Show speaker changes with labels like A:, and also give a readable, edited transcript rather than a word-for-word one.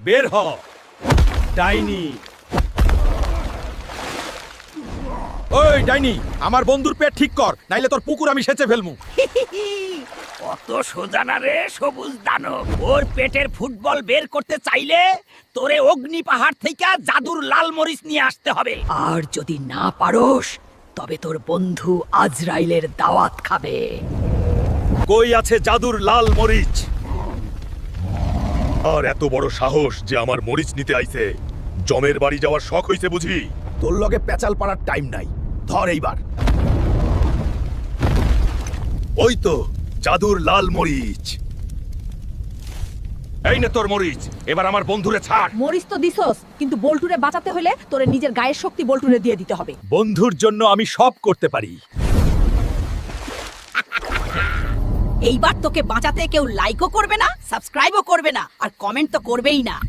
A: বের হ ডাইনি। ওই ডাইনি, আমার বন্ধুর পেট ঠিক কর, নাইলে তোর পুকুর আমি সেচে ফেলমু।
B: অত সোজা না রে সবুজ দানব। ওর পেটের ফুটবল বের করতে চাইলে তোরে অগ্নি পাহাড় থেকে জাদুর লাল মরিচ নিয়ে আসতে হবে। আর যদি না পারোস তবে তোর বন্ধু আজরাইলের দাওয়াত খাবে।
A: কই আছে জাদুর লাল মরিচ? আর এত বড় সাহস যে আমার মরিচ নিতে আইছে। জমের বাড়ি যাওয়ার শখ হইছে বুঝি? তোর লগে পেঁচাল পাড়ার টাইম নাই, ধর এইবার। ওই তো জাদুর লাল মরিচ। এই নে তোর মরিচ, এবার আমার বন্ধুরে ছাড়।
C: মরিস তো দিছস, কিন্তু বল্টুরে বাঁচাতে হলে তোরে নিজের গায়ের শক্তি বল্টুরে দিয়ে দিতে হবে।
A: বন্ধুর জন্য আমি সব করতে পারি।
B: এইবার তোকে বাঁচাতে কেউ লাইকও করবে না, সাবস্ক্রাইবও করবে না, আর কমেন্ট তো করবেই না।